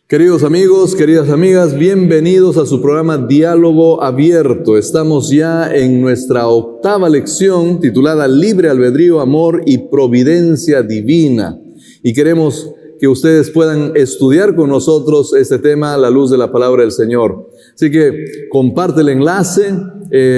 Queridos amigos, queridas amigas, bienvenidos a su programa Diálogo Abierto. Estamos ya en nuestra octava lección titulada Libre Albedrío, Amor y Providencia Divina. Y queremos que ustedes puedan estudiar con nosotros este tema a la luz de la palabra del Señor. Así que comparte el enlace,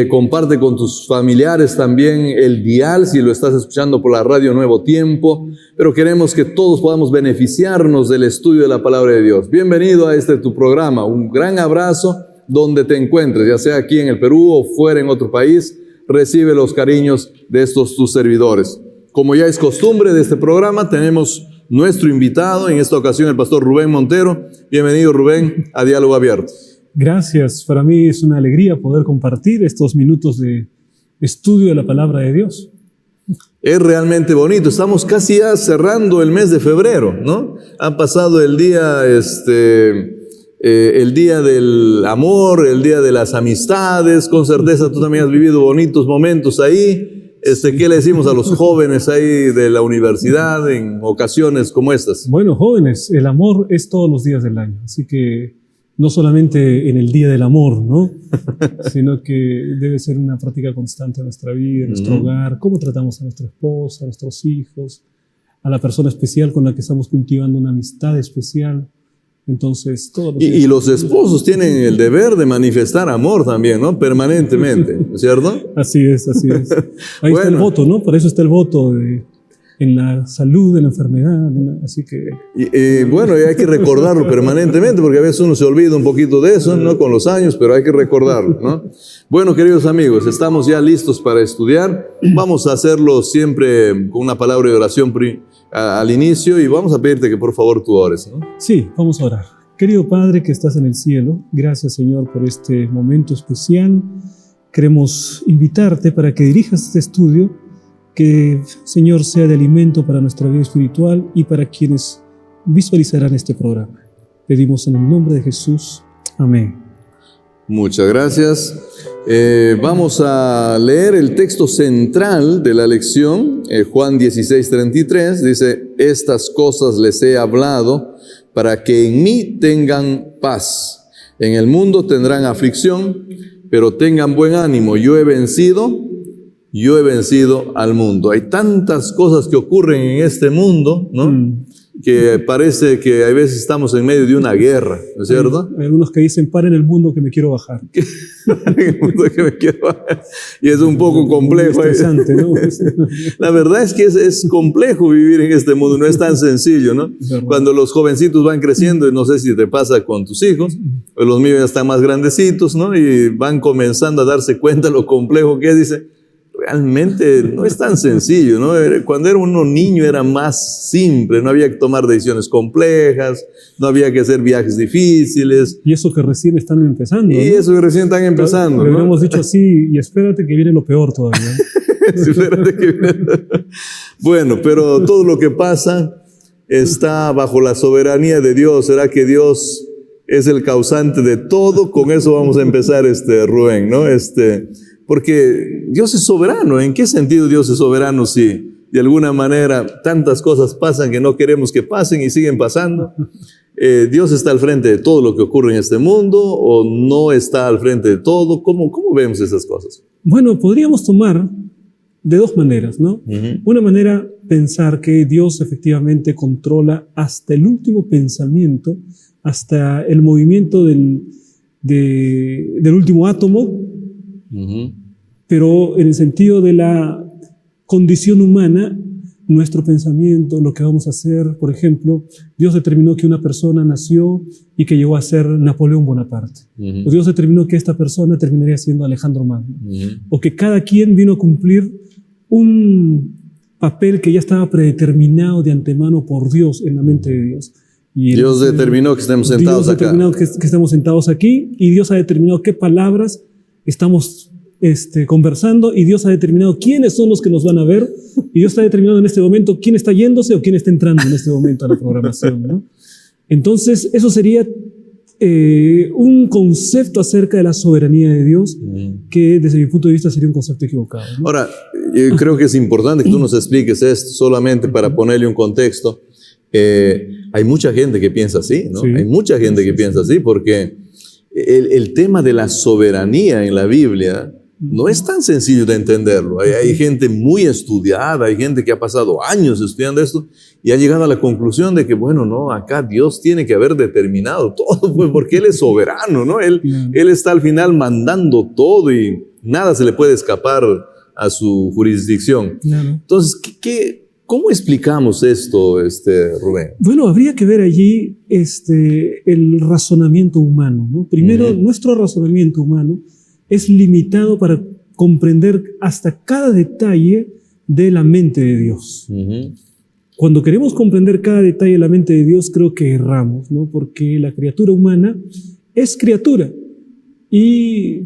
comparte con tus familiares también el dial si lo estás escuchando por la radio Nuevo Tiempo, pero queremos que todos podamos beneficiarnos del estudio de la palabra de Dios. Bienvenido a tu programa, un gran abrazo donde te encuentres, ya sea aquí en el Perú o fuera en otro país, recibe los cariños de estos tus servidores. Como ya es costumbre de este programa, tenemos nuestro invitado, en esta ocasión el pastor Rubén Montero. Bienvenido, Rubén, a Diálogo Abierto. Gracias, para mí es una alegría poder compartir estos minutos de estudio de la palabra de Dios. Es realmente bonito, estamos casi ya cerrando el mes de febrero, ¿no? Ha pasado el día del amor, el día de las amistades, con certeza tú también has vivido bonitos momentos ahí. ¿Qué le decimos a los jóvenes ahí de la universidad en ocasiones como estas? Bueno, jóvenes, el amor es todos los días del año, así que no solamente en el día del amor, ¿no? Sino que debe ser una práctica constante en nuestra vida, en nuestro hogar, cómo tratamos a nuestra esposa, a nuestros hijos, a la persona especial con la que estamos cultivando una amistad especial. Entonces, todos los y los esposos tienen el deber de manifestar amor también, ¿no? Permanentemente, ¿cierto? Así es, así es. Ahí está el voto, ¿no? Para eso está el voto en la salud, en la enfermedad, así que... Bueno, hay que recordarlo permanentemente, porque a veces uno se olvida un poquito de eso, ¿no? Con los años, pero hay que recordarlo, ¿no? Bueno, queridos amigos, estamos ya listos para estudiar. Vamos a hacerlo siempre con una palabra de oración al inicio y vamos a pedirte que por favor tú ores, ¿no? Sí, vamos a orar. Querido Padre que estás en el cielo, gracias Señor por este momento especial. Queremos invitarte para que dirijas este estudio, que Señor sea de alimento para nuestra vida espiritual y para quienes visualizarán este programa. Pedimos en el nombre de Jesús. Amén. Muchas gracias. Vamos a leer el texto central de la lección, Juan 16:33, dice: estas cosas les he hablado para que en mí tengan paz. En el mundo tendrán aflicción, pero tengan buen ánimo. Yo he vencido al mundo. Hay tantas cosas que ocurren en este mundo, ¿no? Que parece que a veces estamos en medio de una guerra, ¿no es cierto? Hay algunos que dicen, paren el mundo que me quiero bajar. El mundo que me quiero bajar. Y es un poco complejo. Estresante, ¿no? La verdad es que es complejo vivir en este mundo, no es tan sencillo, ¿no? Cuando los jovencitos van creciendo, y no sé si te pasa con tus hijos, pues los míos ya están más grandecitos, ¿no? Y van comenzando a darse cuenta lo complejo que es, dice, realmente no es tan sencillo, ¿no? Cuando era uno niño era más simple, no había que tomar decisiones complejas, no había que hacer viajes difíciles. Y eso que recién están empezando, ¿no? Y eso que recién están empezando, Lo ¿no? hemos dicho así, y espérate que viene lo peor todavía. Espérate que viene. Bueno, pero todo lo que pasa está bajo la soberanía de Dios. ¿Será que Dios es el causante de todo? Con eso vamos a empezar, Rubén, ¿no? Porque Dios es soberano. ¿En qué sentido Dios es soberano si de alguna manera tantas cosas pasan que no queremos que pasen y siguen pasando? ¿Dios está al frente de todo lo que ocurre en este mundo o no está al frente de todo? ¿Cómo vemos esas cosas? Bueno, podríamos tomar de dos maneras, ¿no? Una manera, pensar que Dios efectivamente controla hasta el último pensamiento, hasta el movimiento del último átomo, pero en el sentido de la condición humana, nuestro pensamiento, lo que vamos a hacer. Por ejemplo, Dios determinó que una persona nació y que llegó a ser Napoleón Bonaparte. O Dios determinó que esta persona terminaría siendo Alejandro Magno. O que cada quien vino a cumplir un papel que ya estaba predeterminado de antemano por Dios, en la mente de Dios. Y Dios determinó que estemos sentados Dios acá. determinó que estemos sentados aquí, y Dios ha determinado qué palabras estamos conversando, y Dios ha determinado quiénes son los que nos van a ver, y Dios está determinando en este momento quién está yéndose o quién está entrando en este momento a la programación, ¿no? Entonces, eso sería un concepto acerca de la soberanía de Dios que desde mi punto de vista sería un concepto equivocado, ¿no? Ahora, yo creo que es importante que tú nos expliques esto solamente para ponerle un contexto. Hay mucha gente que piensa así, ¿no? Sí. Hay mucha gente que piensa así porque el tema de la soberanía en la Biblia no es tan sencillo de entenderlo. Hay gente muy estudiada, hay gente que ha pasado años estudiando esto y ha llegado a la conclusión de que, bueno, no, acá Dios tiene que haber determinado todo, pues, porque Él es soberano, ¿no? Él está al final mandando todo y nada se le puede escapar a su jurisdicción. Claro. Entonces, ¿cómo explicamos esto, Rubén? Bueno, habría que ver allí el razonamiento humano, ¿no? Primero, nuestro razonamiento humano es limitado para comprender hasta cada detalle de la mente de Dios. Cuando queremos comprender cada detalle de la mente de Dios, creo que erramos, ¿no? Porque la criatura humana es criatura y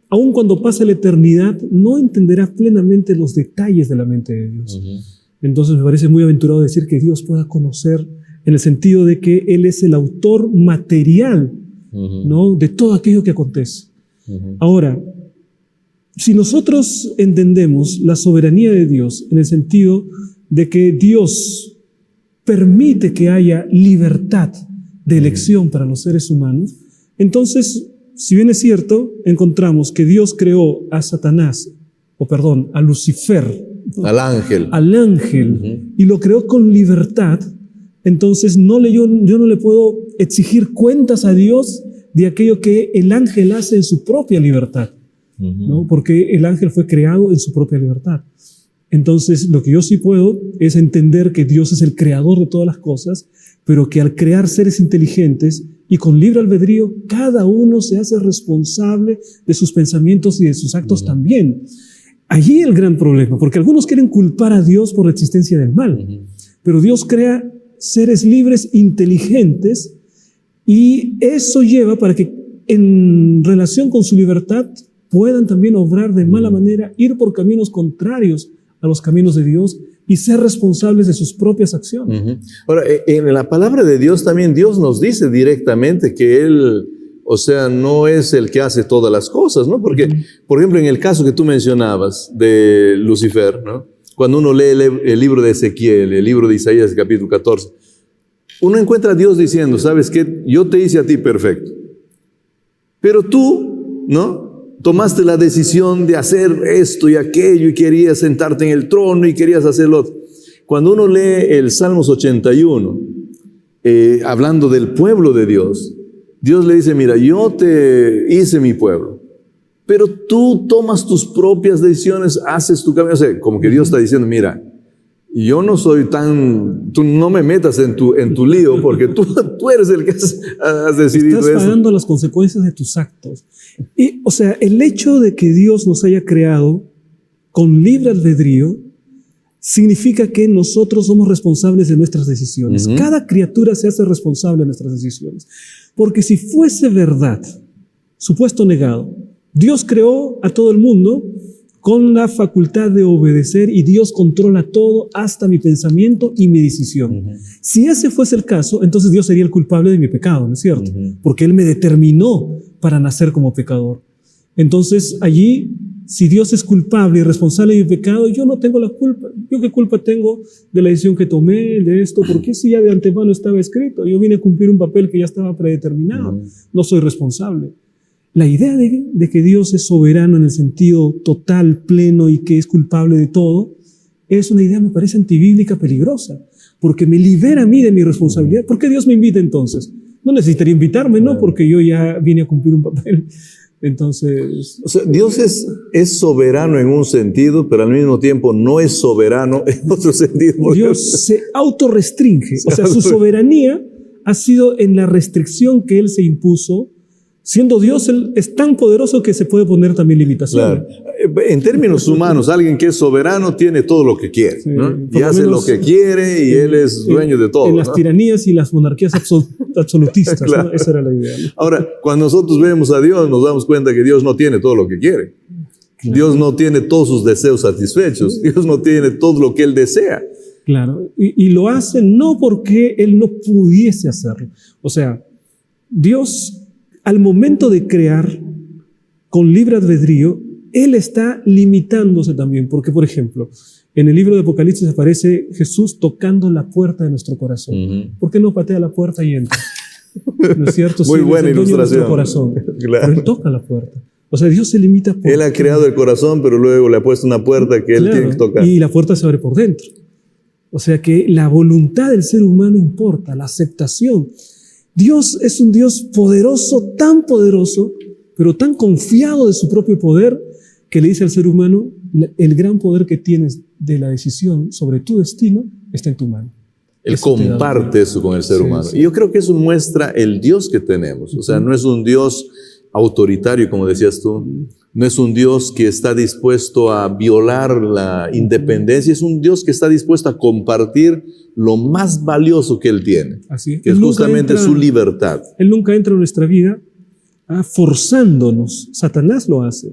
aun cuando pase la eternidad no entenderá plenamente los detalles de la mente de Dios. Entonces me parece muy aventurado decir que Dios pueda conocer en el sentido de que Él es el autor material, ¿no? De todo aquello que acontece. Ahora, si nosotros entendemos la soberanía de Dios en el sentido de que Dios permite que haya libertad de elección para los seres humanos, entonces, si bien es cierto, encontramos que Dios creó a Satanás, a Lucifer, al ángel, y lo creó con libertad. Entonces yo no le puedo exigir cuentas a Dios de aquello que el ángel hace en su propia libertad, ¿no? Porque el ángel fue creado en su propia libertad. Entonces, lo que yo sí puedo es entender que Dios es el creador de todas las cosas, pero que al crear seres inteligentes y con libre albedrío, cada uno se hace responsable de sus pensamientos y de sus actos también. Allí el gran problema, porque algunos quieren culpar a Dios por la existencia del mal, pero Dios crea seres libres, inteligentes, y eso lleva para que en relación con su libertad puedan también obrar de mala manera, ir por caminos contrarios a los caminos de Dios y ser responsables de sus propias acciones. Ahora, en la palabra de Dios también Dios nos dice directamente que Él, o sea, no es el que hace todas las cosas, ¿no? Porque, por ejemplo, en el caso que tú mencionabas de Lucifer, ¿no? Cuando uno lee el libro de Ezequiel, el libro de Isaías, capítulo 14, uno encuentra a Dios diciendo, ¿sabes qué? Yo te hice a ti perfecto, pero tú, ¿no? Tomaste la decisión de hacer esto y aquello y querías sentarte en el trono y querías hacer lo otro. Cuando uno lee el Salmos 81, hablando del pueblo de Dios, Dios le dice, mira, yo te hice mi pueblo, pero tú tomas tus propias decisiones, haces tu camino. O sea, como que Dios está diciendo, mira, yo no soy tú no me metas en tu lío, porque tú eres el que has decidido eso. Estás pagando las consecuencias de tus actos. Y, o sea, el hecho de que Dios nos haya creado con libre albedrío significa que nosotros somos responsables de nuestras decisiones. Cada criatura se hace responsable de nuestras decisiones. Porque si fuese verdad, supuesto negado, Dios creó a todo el mundo con la facultad de obedecer y Dios controla todo, hasta mi pensamiento y mi decisión. Si ese fuese el caso, entonces Dios sería el culpable de mi pecado, ¿no es cierto? Porque Él me determinó para nacer como pecador. Entonces allí, si Dios es culpable y responsable de mi pecado, yo no tengo la culpa. ¿Yo qué culpa tengo de la decisión que tomé, de esto? Porque si ya de antemano estaba escrito, yo vine a cumplir un papel que ya estaba predeterminado. No soy responsable. La idea de que Dios es soberano en el sentido total, pleno y que es culpable de todo, es una idea, me parece, antibíblica, peligrosa, porque me libera a mí de mi responsabilidad. ¿Por qué Dios me invita entonces? No necesitaría invitarme, ¿no? Porque yo ya vine a cumplir un papel. Entonces, o sea, Dios es soberano en un sentido, pero al mismo tiempo no es soberano en otro sentido. Dios se autorrestringe. O sea, su soberanía ha sido en la restricción que Él se impuso Siendo Dios, Él es tan poderoso que se puede poner también limitaciones. Claro. En términos humanos, alguien que es soberano tiene todo lo que quiere, Sí, ¿no? por Y lo hace menos lo que quiere y él es dueño de todo. En las ¿no? tiranías y las monarquías absolutistas, Claro. ¿no? Esa era la idea, ¿no? Ahora, cuando nosotros vemos a Dios, nos damos cuenta que Dios no tiene todo lo que quiere. Claro. Dios no tiene todos sus deseos satisfechos. Dios no tiene todo lo que Él desea. Claro, y lo hace no porque Él no pudiese hacerlo. O sea, Dios, al momento de crear con libre albedrío, Él está limitándose también. Porque, por ejemplo, en el libro de Apocalipsis aparece Jesús tocando la puerta de nuestro corazón. ¿Por qué no patea la puerta y entra? ¿No es cierto? Muy Sí, buena es el dueño de ilustración. nuestro corazón. Claro. Pero Él toca la puerta. O sea, Dios se limita por... Él ha creado el corazón, pero luego le ha puesto una puerta que Él Claro, tiene que tocar. y la puerta se abre por dentro. O sea que la voluntad del ser humano importa, la aceptación. Dios es un Dios poderoso, pero tan confiado de su propio poder, que le dice al ser humano, el gran poder que tienes de la decisión sobre tu destino está en tu mano. Él Eso te da comparte eso con el ser Sí, humano. sí. Y yo creo que eso muestra el Dios que tenemos. O sea, no es un Dios autoritario, como decías tú. No es un Dios que está dispuesto a violar la independencia. Es un Dios que está dispuesto a compartir lo más valioso que Él tiene, Así es. que es Él nunca justamente entra- su libertad. Él nunca entra en nuestra vida forzándonos. Satanás lo hace.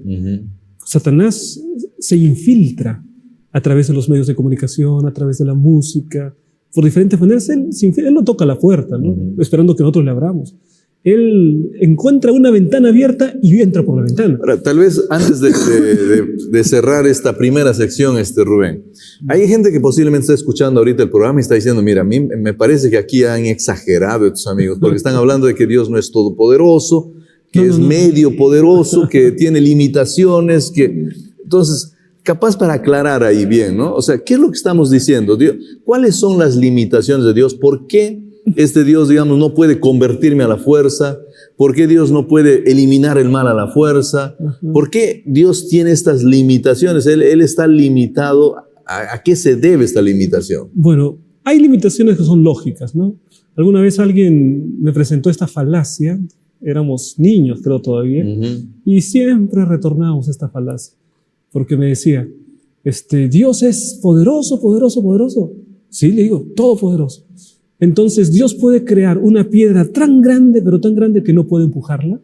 Satanás se infiltra a través de los medios de comunicación, a través de la música, por diferentes maneras. Él no toca la puerta, ¿no? Esperando que nosotros le abramos. Él encuentra una ventana abierta y entra por la ventana. Ahora, tal vez antes de cerrar esta primera sección, Rubén, hay gente que posiblemente está escuchando ahorita el programa y está diciendo, mira, a mí me parece que aquí han exagerado estos amigos, porque están hablando de que Dios no es todopoderoso, que es medio poderoso, que tiene limitaciones, que... Entonces, capaz para aclarar ahí bien, ¿no? O sea, ¿qué es lo que estamos diciendo? ¿Cuáles son las limitaciones de Dios? ¿Por qué este Dios, digamos, no puede convertirme a la fuerza? ¿Por qué Dios no puede eliminar el mal a la fuerza? ¿Por qué Dios tiene estas limitaciones? Él está limitado. ¿A qué se debe esta limitación? Bueno, hay limitaciones que son lógicas, ¿no? Alguna vez alguien me presentó esta falacia, éramos niños, creo todavía, y siempre retornábamos a esta falacia, porque me decía, Dios es poderoso, poderoso, poderoso. Sí, le digo, todopoderoso. Entonces, ¿Dios puede crear una piedra tan grande, pero tan grande que no puede empujarla?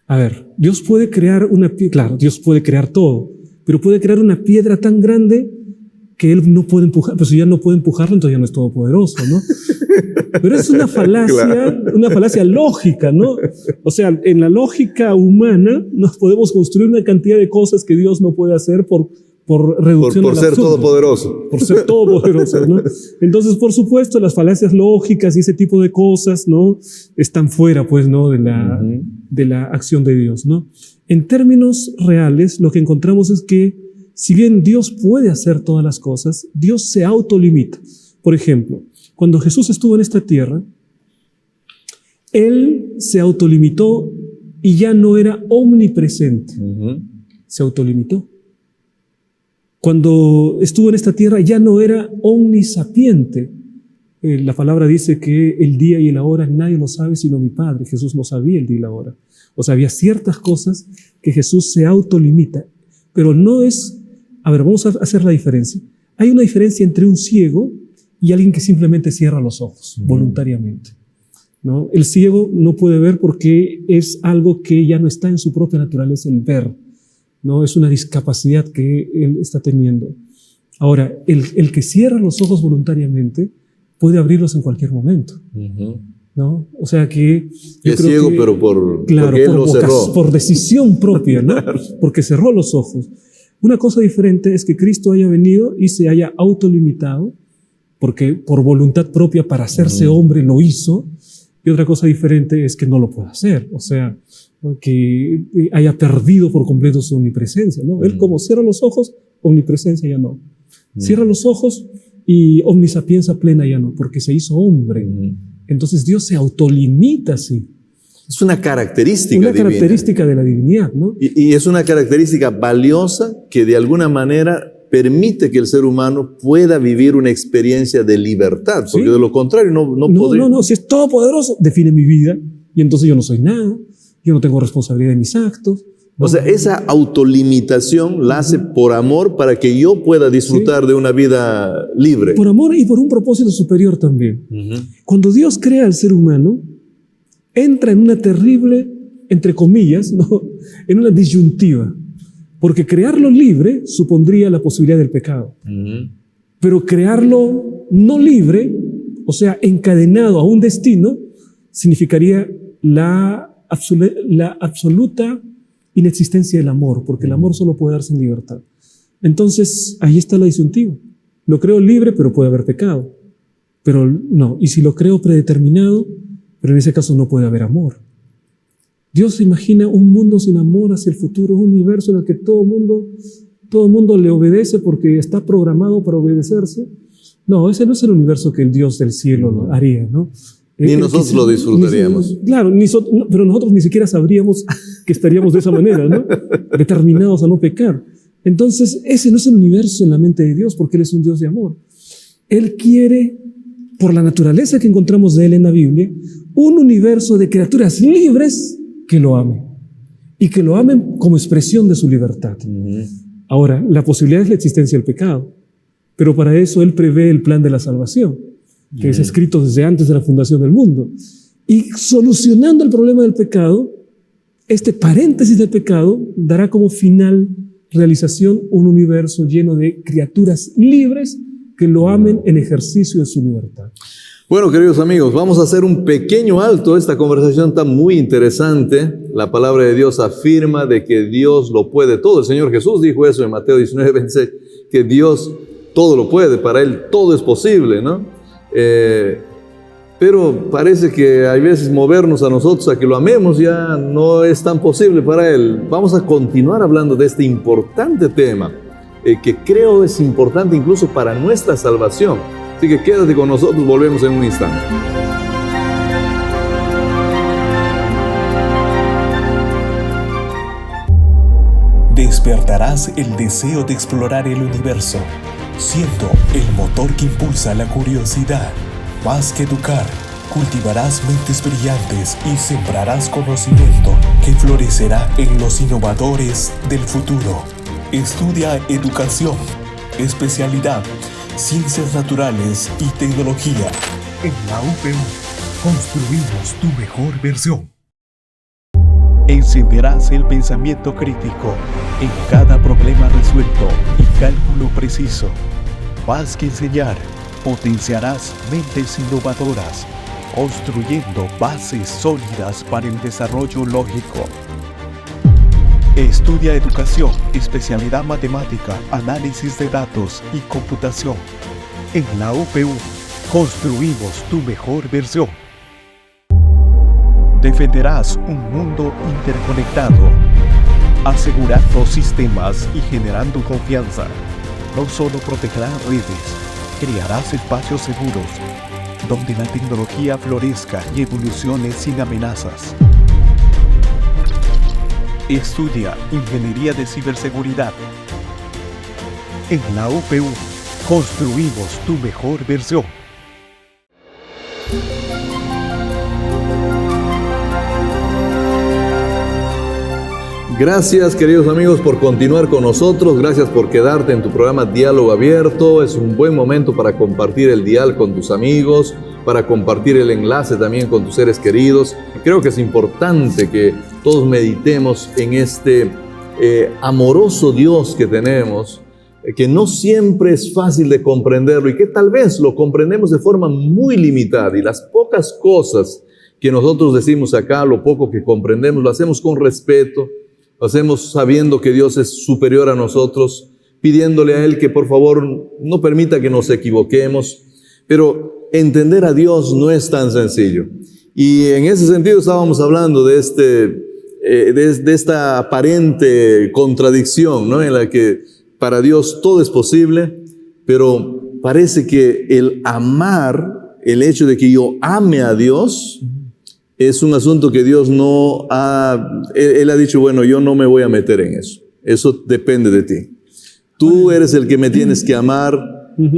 A ver, Dios puede crear una piedra, claro, Dios puede crear todo, pero puede crear una piedra tan grande que Él no puede empujar, pero si ya no puede empujarla, entonces ya no es todopoderoso, ¿no? Pero es una falacia, claro, una falacia lógica, ¿no? O sea, en la lógica humana nos podemos construir una cantidad de cosas que Dios no puede hacer por reducción por al ser absurdo. Todopoderoso. Por ser todopoderoso, ¿no? Entonces, por supuesto, las falacias lógicas y ese tipo de cosas, ¿no? Están fuera, pues, ¿no? De la acción de Dios, ¿no? En términos reales, lo que encontramos es que, si bien Dios puede hacer todas las cosas, Dios se autolimita. Por ejemplo, cuando Jesús estuvo en esta tierra, Él se autolimitó y ya no era omnipresente. Se autolimitó. Cuando estuvo en esta tierra ya no era omnisapiente. La palabra dice que el día y la hora nadie lo sabe sino mi Padre. Jesús no sabía el día y la hora. O sea, había ciertas cosas que Jesús se autolimita. Pero no es... A ver, vamos a hacer la diferencia. Hay una diferencia entre un ciego y alguien que simplemente cierra los ojos voluntariamente, ¿no? El ciego no puede ver porque es algo que ya no está en su propia naturaleza, el ver, ¿no? Es una discapacidad que él está teniendo. Ahora, el que cierra los ojos voluntariamente puede abrirlos en cualquier momento, ¿no? O sea que... Es ciego, pero porque él lo cerró. Por decisión propia, ¿no? Porque cerró los ojos. Una cosa diferente es que Cristo haya venido y se haya autolimitado, porque por voluntad propia para hacerse hombre lo hizo, y otra cosa diferente es que no lo pueda hacer, o sea, que haya perdido por completo su omnipresencia, ¿no? Él como cierra los ojos, omnipresencia ya no. Cierra los ojos y omnisapiencia plena ya no, porque se hizo hombre. Entonces Dios se autolimita así. Es una característica divina. Una característica de la divinidad, ¿no? Y es una característica valiosa que de alguna manera permite que el ser humano pueda vivir una experiencia de libertad, porque de lo contrario no podría. No, si es todopoderoso, define mi vida y entonces yo no soy nada. yo no tengo responsabilidad de mis actos. O sea, esa autolimitación la hace por amor para que yo pueda disfrutar de una vida libre. Por amor y por un propósito superior también. Cuando Dios crea al ser humano, entra en una terrible, entre comillas, ¿no? En una disyuntiva. Porque crearlo libre supondría la posibilidad del pecado. Pero crearlo no libre, o sea, encadenado a un destino, significaría la absoluta inexistencia del amor, porque el amor solo puede darse en libertad. Entonces, ahí está la disyuntiva. Lo creo libre, pero puede haber pecado. Pero no, y si lo creo predeterminado, pero en ese caso no puede haber amor. Dios se imagina un mundo sin amor hacia el futuro, un universo en el que todo mundo le obedece porque está programado para obedecerse. No, ese no es el universo que el Dios del cielo haría, ¿no? Ni nosotros lo disfrutaríamos. Claro, pero nosotros ni siquiera sabríamos que estaríamos de esa manera, ¿no? Determinados a no pecar. Entonces, ese no es el universo en la mente de Dios, porque Él es un Dios de amor. Él quiere, por la naturaleza que encontramos de Él en la Biblia, un universo de criaturas libres que lo amen. Y que lo amen como expresión de su libertad. Ahora, la posibilidad es la existencia del pecado. Pero para eso Él prevé el plan de la salvación, que es escrito desde antes de la fundación del mundo. Y solucionando el problema del pecado, este paréntesis del pecado dará como final realización un universo lleno de criaturas libres que lo amen en ejercicio de su libertad. Bueno, queridos amigos, vamos a hacer un pequeño alto. Esta conversación está muy interesante. La palabra de Dios afirma de que Dios lo puede todo. El Señor Jesús dijo eso en Mateo 19:26, que Dios todo lo puede, para Él todo es posible, ¿no? Pero parece que hay veces movernos a nosotros a que lo amemos ya no es tan posible para Él. Vamos a continuar hablando de este importante tema, que creo es importante incluso para nuestra salvación. Así que quédate con nosotros, volvemos en un instante. Despertarás el deseo de explorar el universo, siendo el motor que impulsa la curiosidad. Más que educar, cultivarás mentes brillantes y sembrarás conocimiento que florecerá en los innovadores del futuro. Estudia educación, especialidad, ciencias naturales y tecnología. En la UPU construimos tu mejor versión. Encenderás el pensamiento crítico en cada problema resuelto y cálculo preciso. Más que enseñar, potenciarás mentes innovadoras, construyendo bases sólidas para el desarrollo lógico. Estudia educación, especialidad matemática, análisis de datos y computación. En la UPU, construimos tu mejor versión. Defenderás un mundo interconectado, asegurando sistemas y generando confianza. No solo protegerás redes, crearás espacios seguros, donde la tecnología florezca y evolucione sin amenazas. Estudia Ingeniería de Ciberseguridad. En la UPU, construimos tu mejor versión. Gracias, queridos amigos, por continuar con nosotros. Gracias por quedarte en tu programa Diálogo Abierto. Es un buen momento para compartir el dial con tus amigos, para compartir el enlace también con tus seres queridos. Creo que es importante que todos meditemos en este amoroso Dios que tenemos, que no siempre es fácil de comprenderlo y que tal vez lo comprendemos de forma muy limitada. Y las pocas cosas que nosotros decimos acá, lo poco que comprendemos, lo hacemos con respeto. Lo hacemos sabiendo que Dios es superior a nosotros, pidiéndole a Él que por favor no permita que nos equivoquemos. Pero entender a Dios no es tan sencillo. Y en ese sentido estábamos hablando de esta aparente contradicción, ¿no? En la que para Dios todo es posible, pero parece que el amar, el hecho de que yo ame a Dios, es un asunto que Dios no ha... Él ha dicho, bueno, yo no me voy a meter en eso. Eso depende de ti. Tú eres el que me tienes que amar,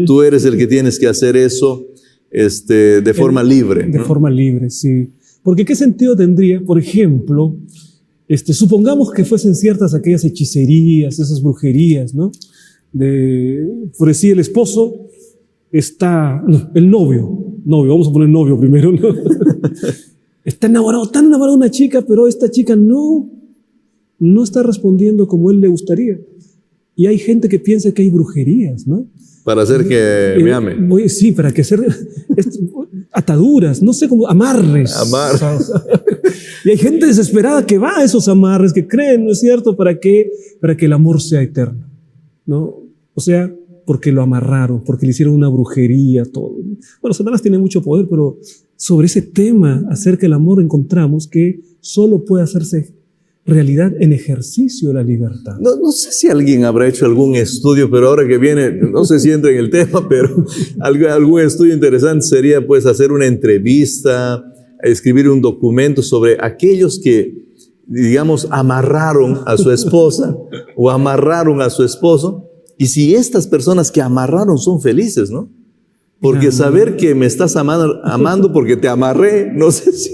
tú eres el que tienes que hacer eso de forma libre. De forma libre, sí. Porque ¿qué sentido tendría, por ejemplo, supongamos que fuesen ciertas aquellas hechicerías, esas brujerías, ¿no? Por decir, el esposo el novio, vamos a poner novio primero, ¿no? Está enamorado, tan enamorado de una chica, pero esta chica no está respondiendo como él le gustaría. Y hay gente que piensa que hay brujerías, ¿no? Para hacer que me ame. Sí, para que hacer ataduras, no sé cómo, amarres. Y hay gente desesperada que va a esos amarres, que creen, ¿no es cierto? Para que el amor sea eterno, ¿no? O sea, porque lo amarraron, porque le hicieron una brujería, todo. Bueno, Satanás tiene mucho poder, pero sobre ese tema acerca del amor encontramos que solo puede hacerse realidad en ejercicio de la libertad. No sé si alguien habrá hecho algún estudio, pero ahora que viene, no sé si entra en el tema, pero algún estudio interesante sería pues hacer una entrevista, escribir un documento sobre aquellos que, digamos, amarraron a su esposa o amarraron a su esposo, y si estas personas que amarraron son felices, ¿no? Porque saber que me estás amando porque te amarré, no sé si...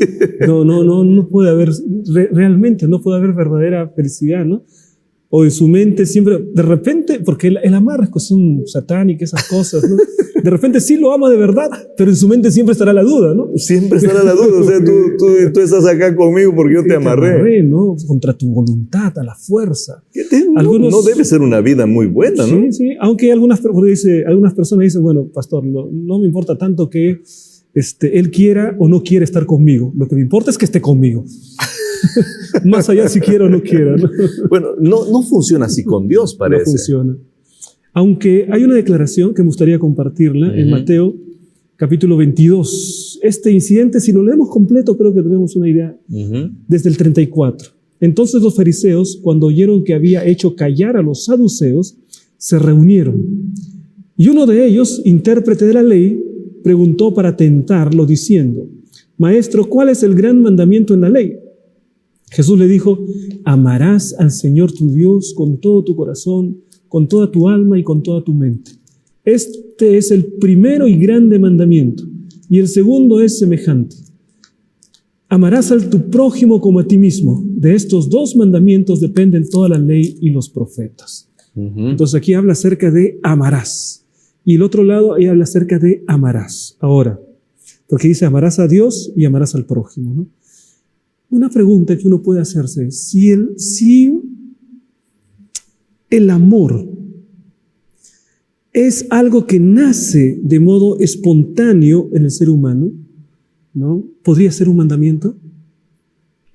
No puede haber, realmente no puede haber verdadera felicidad, ¿no? O en su mente siempre, de repente, porque el amarre es cuestión satánica, esas cosas, ¿no? De repente sí lo ama de verdad, pero en su mente siempre estará la duda, ¿no? Siempre estará la duda, o sea, tú estás acá conmigo porque yo te amarré. ¿No? Contra tu voluntad, a la fuerza. No debe ser una vida muy buena, ¿no? Sí, aunque algunas personas dicen, bueno, pastor, no me importa tanto que él quiera o no quiera estar conmigo, lo que me importa es que esté conmigo. Más allá si quiera o no quiera, ¿no? Bueno, no funciona así con Dios, parece. No funciona. Aunque hay una declaración que me gustaría compartirla en Mateo capítulo 22. Este incidente, si lo leemos completo, creo que tenemos una idea. Desde el 34. Entonces los fariseos, cuando oyeron que había hecho callar a los saduceos, se reunieron. Y uno de ellos, intérprete de la ley, preguntó para tentarlo diciendo: Maestro, ¿cuál es el gran mandamiento en la ley? Jesús le dijo: amarás al Señor tu Dios con todo tu corazón, con toda tu alma y con toda tu mente. Este es el primero y grande mandamiento. Y el segundo es semejante: amarás a tu prójimo como a ti mismo. De estos dos mandamientos dependen toda la ley y los profetas. Entonces aquí habla acerca de amarás. Y el otro lado ahí habla acerca de amarás. Ahora, porque dice amarás a Dios y amarás al prójimo, ¿no? Una pregunta que uno puede hacerse: si el amor es algo que nace de modo espontáneo en el ser humano, ¿no? ¿Podría ser un mandamiento?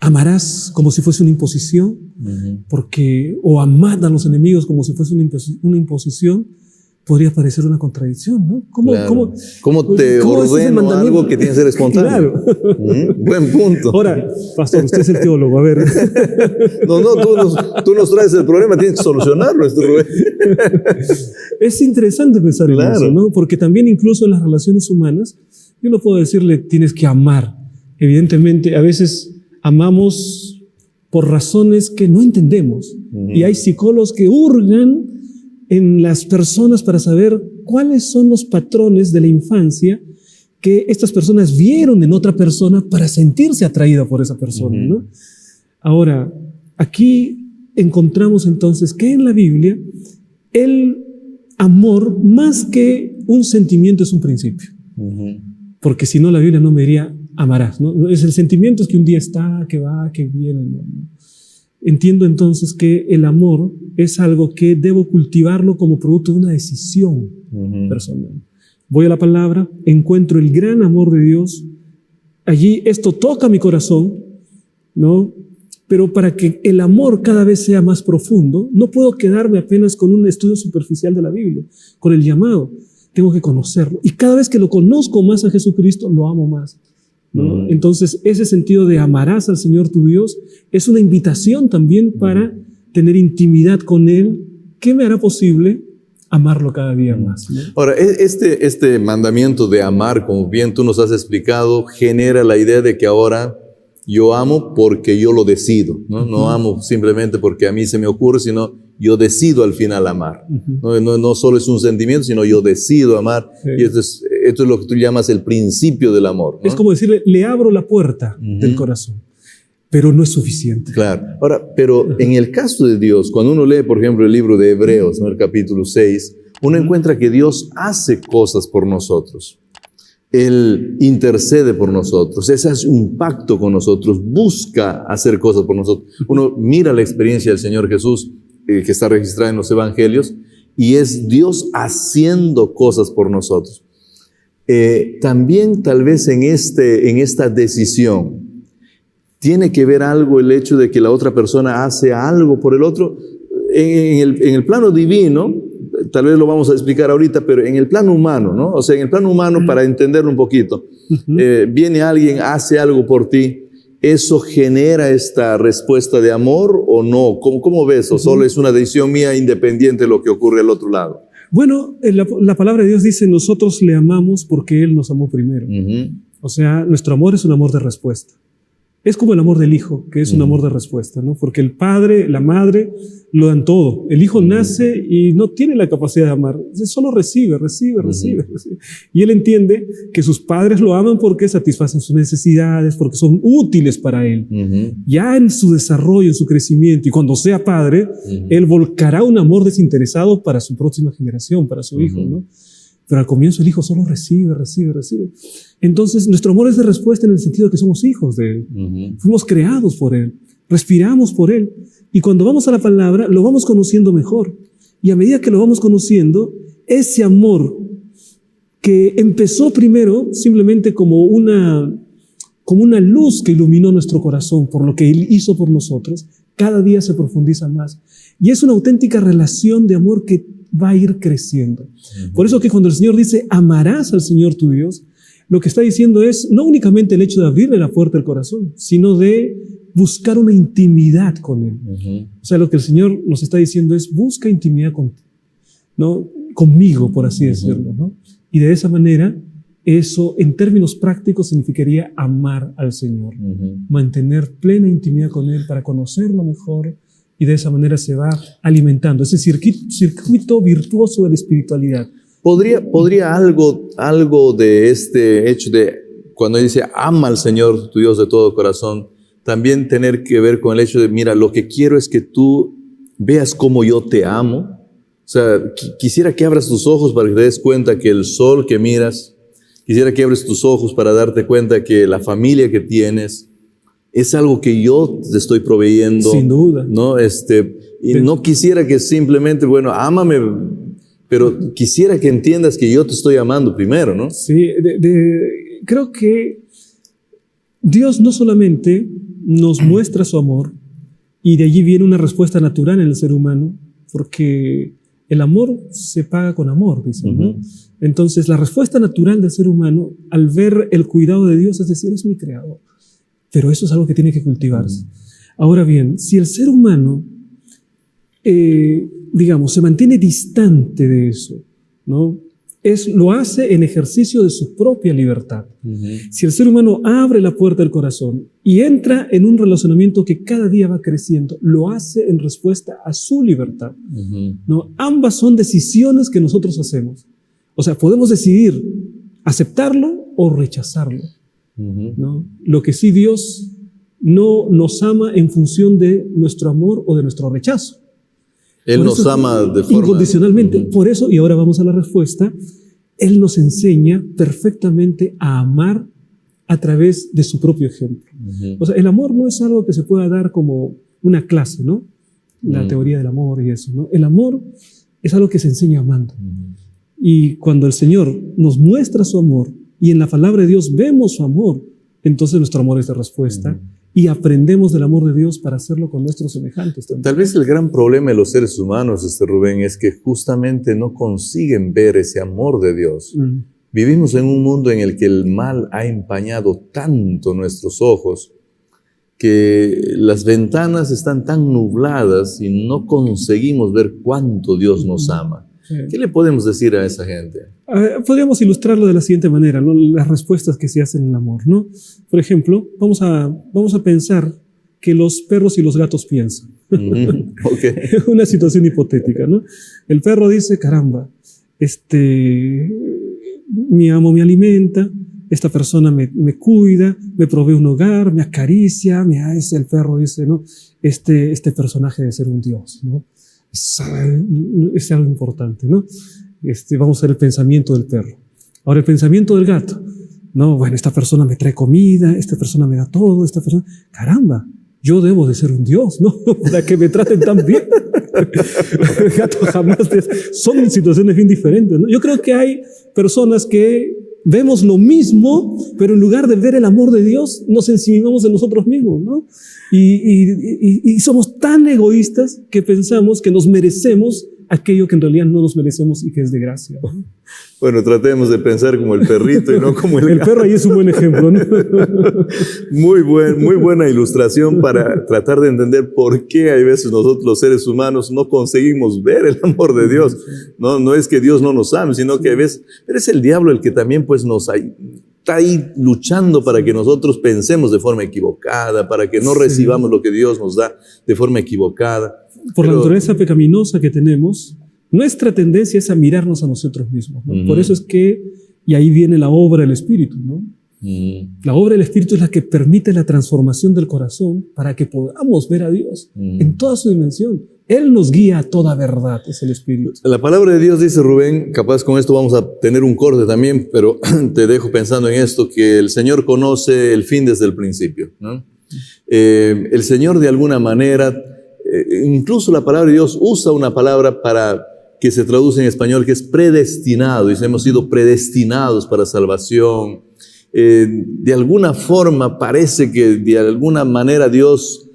Amarás como si fuese una imposición, o amad a los enemigos como si fuese una imposición. Podría parecer una contradicción, ¿no? ¿Cómo te ordeno algo que tiene que ser espontáneo? Claro. Buen punto. Ahora, pastor, usted es el teólogo, a ver. Tú nos traes el problema, tienes que solucionarlo. Es interesante pensar en eso, ¿no? Porque también incluso en las relaciones humanas, yo no puedo decirle tienes que amar. Evidentemente, a veces amamos por razones que no entendemos. Y hay psicólogos que hurgan en las personas para saber cuáles son los patrones de la infancia que estas personas vieron en otra persona para sentirse atraída por esa persona, ¿no? Ahora, aquí encontramos entonces que en la Biblia el amor, más que un sentimiento, es un principio. Porque si no, la Biblia no me diría amarás, ¿no? Es el sentimiento, es que un día está, que va, que viene, ¿no? Entiendo entonces que el amor es algo que debo cultivarlo como producto de una decisión personal. Voy a la palabra, encuentro el gran amor de Dios. Allí esto toca mi corazón, ¿no? Pero para que el amor cada vez sea más profundo, no puedo quedarme apenas con un estudio superficial de la Biblia, con el llamado. Tengo que conocerlo. Y cada vez que lo conozco más a Jesucristo, lo amo más, ¿no? Entonces, ese sentido de amarás al Señor tu Dios es una invitación también para tener intimidad con Él, que me hará posible amarlo cada día más, ¿no? Ahora, este mandamiento de amar, como bien tú nos has explicado, genera la idea de que ahora yo amo porque yo lo decido, ¿no? No amo simplemente porque a mí se me ocurre, sino yo decido al final amar. No solo es un sentimiento, sino yo decido amar. Sí. Y esto es lo que tú llamas el principio del amor, ¿no? Es como decirle, le abro la puerta del corazón, pero no es suficiente. Claro. Ahora, pero en el caso de Dios, cuando uno lee, por ejemplo, el libro de Hebreos, ¿no? El capítulo 6, uno encuentra que Dios hace cosas por nosotros. Él intercede por nosotros, Él hace un pacto con nosotros, busca hacer cosas por nosotros. Uno mira la experiencia del Señor Jesús, que está registrada en los evangelios, y es Dios haciendo cosas por nosotros. También tal vez en esta decisión, ¿tiene que ver algo el hecho de que la otra persona hace algo por el otro? En el plano divino, tal vez lo vamos a explicar ahorita, pero en el plano humano, ¿no? O sea, en el plano humano, para entenderlo un poquito, viene alguien, hace algo por ti, ¿eso genera esta respuesta de amor o no? ¿Cómo ves? ¿O solo es una decisión mía independiente de lo que ocurre al otro lado? Bueno, la palabra de Dios dice, nosotros le amamos porque Él nos amó primero. O sea, nuestro amor es un amor de respuesta. Es como el amor del hijo, que es un amor de respuesta, ¿no? Porque el padre, la madre, lo dan todo. El hijo nace y no tiene la capacidad de amar. Solo recibe. Y él entiende que sus padres lo aman porque satisfacen sus necesidades, porque son útiles para él. Ya en su desarrollo, en su crecimiento, y cuando sea padre, él volcará un amor desinteresado para su próxima generación, para su hijo, ¿no? Pero al comienzo el hijo solo recibe. Entonces, nuestro amor es de respuesta en el sentido de que somos hijos de Él. Fuimos creados por Él, respiramos por Él. Y cuando vamos a la palabra, lo vamos conociendo mejor. Y a medida que lo vamos conociendo, ese amor que empezó primero simplemente como una luz que iluminó nuestro corazón por lo que Él hizo por nosotros, cada día se profundiza más. Y es una auténtica relación de amor que va a ir creciendo. Por eso que cuando el Señor dice, amarás al Señor tu Dios, lo que está diciendo es no únicamente el hecho de abrirle la puerta del corazón, sino de buscar una intimidad con Él. O sea, lo que el Señor nos está diciendo es, busca intimidad conmigo, por así decirlo, ¿no? Y de esa manera, eso en términos prácticos significaría amar al Señor, mantener plena intimidad con Él para conocerlo mejor, y de esa manera se va alimentando ese circuito virtuoso de la espiritualidad. ¿Podría algo de este hecho de cuando dice ama al Señor tu Dios de todo corazón también tener que ver con el hecho de mira, lo que quiero es que tú veas cómo yo te amo? O sea, quisiera que abras tus ojos para que te des cuenta que el sol que miras, quisiera que abres tus ojos para darte cuenta que la familia que tienes es algo que yo te estoy proveyendo. Sin duda. ¿No? Y no quisiera que simplemente, bueno, ámame, pero quisiera que entiendas que yo te estoy amando primero, ¿no? Sí, creo que Dios no solamente nos muestra su amor, y de allí viene una respuesta natural en el ser humano, porque el amor se paga con amor, dicen, ¿no? Entonces, la respuesta natural del ser humano, al ver el cuidado de Dios, es decir, es mi creador. Pero eso es algo que tiene que cultivarse. Ahora bien, si el ser humano, se mantiene distante de eso, ¿no? Lo hace en ejercicio de su propia libertad. Si el ser humano abre la puerta del corazón y entra en un relacionamiento que cada día va creciendo, lo hace en respuesta a su libertad, ¿no? Ambas son decisiones que nosotros hacemos. O sea, podemos decidir aceptarlo o rechazarlo. ¿No? Lo que sí, Dios no nos ama en función de nuestro amor o de nuestro rechazo. Él nos ama de forma incondicionalmente. Por eso, y ahora vamos a la respuesta, Él nos enseña perfectamente a amar a través de su propio ejemplo. O sea, el amor no es algo que se pueda dar como una clase, ¿no? La teoría del amor y eso, ¿no? El amor es algo que se enseña amando. Y cuando el Señor nos muestra su amor, y en la palabra de Dios vemos su amor, entonces nuestro amor es de respuesta y aprendemos del amor de Dios para hacerlo con nuestros semejantes también. Tal vez el gran problema de los seres humanos, Rubén, es que justamente no consiguen ver ese amor de Dios. Vivimos en un mundo en el que el mal ha empañado tanto nuestros ojos que las ventanas están tan nubladas y no conseguimos ver cuánto Dios nos ama. ¿Qué le podemos decir a esa gente? Podríamos ilustrarlo de la siguiente manera, ¿no? Las respuestas que se hacen en el amor, ¿no? Por ejemplo, vamos a pensar que los perros y los gatos piensan. Una situación hipotética, ¿no? El perro dice, caramba, mi amo me alimenta, esta persona me cuida, me provee un hogar, me acaricia, el perro dice, ¿no? Este personaje debe ser un Dios, ¿no? Es algo importante, ¿no? Vamos a ver el pensamiento del perro. Ahora el pensamiento del gato. No, bueno, esta persona me trae comida, esta persona me da todo, esta persona... Caramba, yo debo de ser un Dios, ¿no? Para que me traten tan bien. El gato jamás... Son situaciones bien diferentes, ¿no? Yo creo que hay personas que vemos lo mismo, pero en lugar de ver el amor de Dios, nos ensimismamos en nosotros mismos, ¿no? Y somos tan egoístas que pensamos que nos merecemos aquello que en realidad no nos merecemos y que es de gracia, ¿no? Bueno, tratemos de pensar como el perrito y no como el gato. El perro ahí es un buen ejemplo, ¿no? Muy buena ilustración para tratar de entender por qué hay veces nosotros los seres humanos no conseguimos ver el amor de Dios. No es que Dios no nos ame, sino que a veces, pero es el diablo el que también pues está ahí luchando para que nosotros pensemos de forma equivocada, para que no recibamos lo que Dios nos da de forma equivocada. Por la naturaleza pecaminosa que tenemos, nuestra tendencia es a mirarnos a nosotros mismos, ¿no? Por eso es que, y ahí viene la obra del Espíritu, ¿no? La obra del Espíritu es la que permite la transformación del corazón para que podamos ver a Dios en toda su dimensión. Él nos guía a toda verdad, es el Espíritu. La palabra de Dios dice, Rubén, capaz con esto vamos a tener un corte también, pero te dejo pensando en esto, que el Señor conoce el fin desde el principio, ¿no? El Señor de alguna manera, incluso la palabra de Dios usa una palabra que se traduce en español que es predestinado, y hemos sido predestinados para salvación. De alguna forma parece que de alguna manera Dios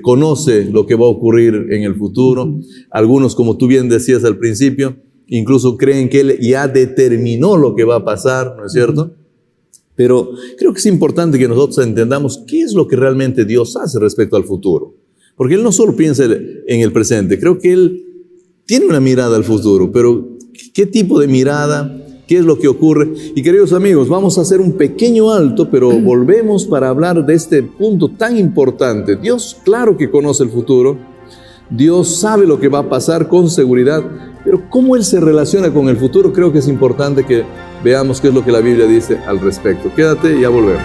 conoce lo que va a ocurrir en el futuro. Algunos, como tú bien decías al principio, incluso creen que Él ya determinó lo que va a pasar, ¿no es cierto? Pero creo que es importante que nosotros entendamos qué es lo que realmente Dios hace respecto al futuro. Porque Él no solo piensa en el presente, creo que Él tiene una mirada al futuro, pero ¿qué tipo de mirada? ¿Qué es lo que ocurre? Y queridos amigos, vamos a hacer un pequeño alto, pero volvemos para hablar de este punto tan importante. Dios, claro que conoce el futuro, Dios sabe lo que va a pasar con seguridad, pero cómo Él se relaciona con el futuro, creo que es importante que veamos qué es lo que la Biblia dice al respecto. Quédate y ya volvemos.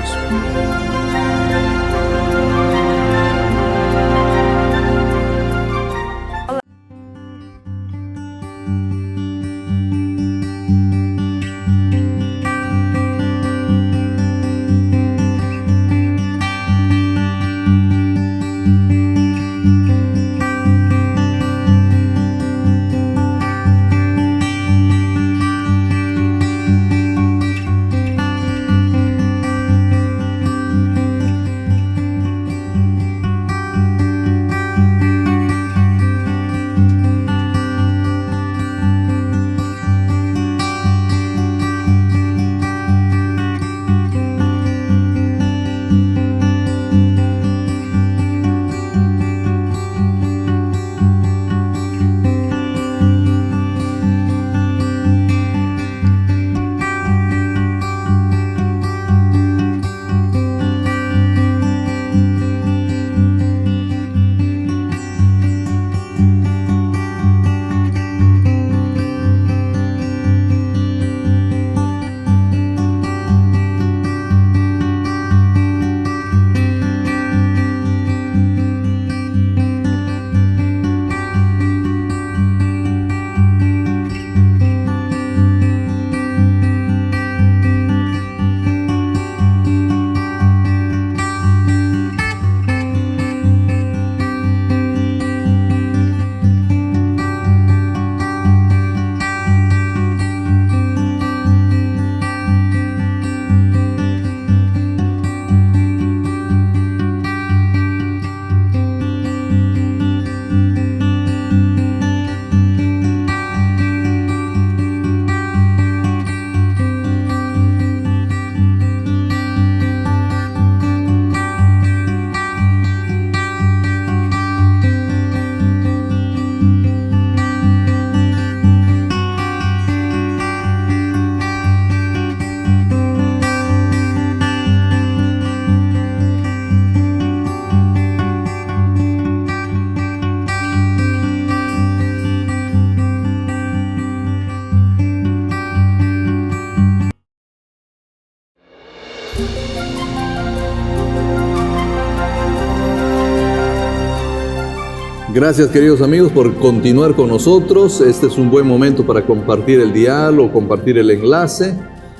Gracias, queridos amigos, por continuar con nosotros. Este es un buen momento para compartir el diálogo, compartir el enlace.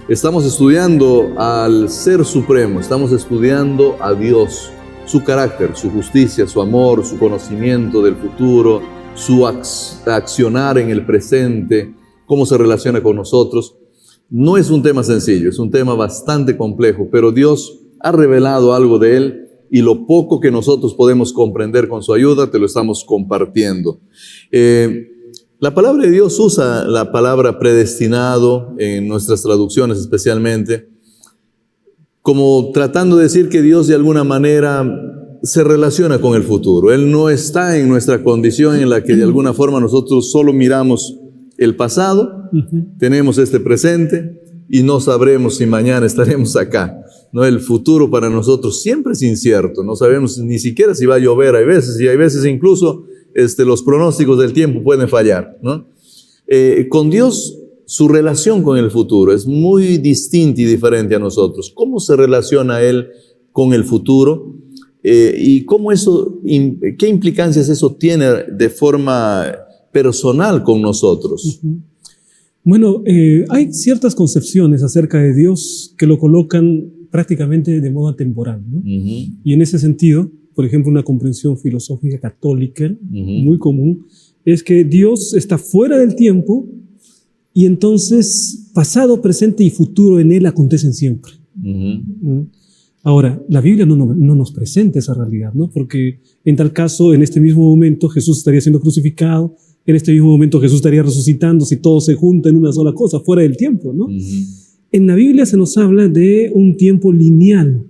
Estamos estudiando al Ser Supremo, estamos estudiando a Dios, su carácter, su justicia, su amor, su conocimiento del futuro, su accionar en el presente, cómo se relaciona con nosotros. No es un tema sencillo, es un tema bastante complejo, pero Dios ha revelado algo de él y lo poco que nosotros podemos comprender con su ayuda te lo estamos compartiendo. La palabra de Dios usa la palabra predestinado en nuestras traducciones especialmente, como tratando de decir que Dios de alguna manera se relaciona con el futuro. Él no está en nuestra condición en la que de alguna forma nosotros solo miramos el pasado, tenemos este presente y no sabremos si mañana estaremos acá. ¿No? El futuro para nosotros siempre es incierto, no sabemos ni siquiera si va a llover, hay veces incluso los pronósticos del tiempo pueden fallar, ¿no? Con Dios, su relación con el futuro es muy distinta y diferente a nosotros. ¿Cómo se relaciona Él con el futuro? Y cómo ¿qué implicancias eso tiene de forma personal con nosotros? Bueno, hay ciertas concepciones acerca de Dios que lo colocan prácticamente de modo atemporal, ¿no? Y en ese sentido, por ejemplo, una comprensión filosófica católica muy común es que Dios está fuera del tiempo y entonces pasado, presente y futuro en Él acontecen siempre. Ahora, la Biblia no nos presenta esa realidad, ¿no? Porque en tal caso, en este mismo momento Jesús estaría siendo crucificado, en este mismo momento Jesús estaría resucitando si todo se junta en una sola cosa, fuera del tiempo, ¿no? En la Biblia se nos habla de un tiempo lineal.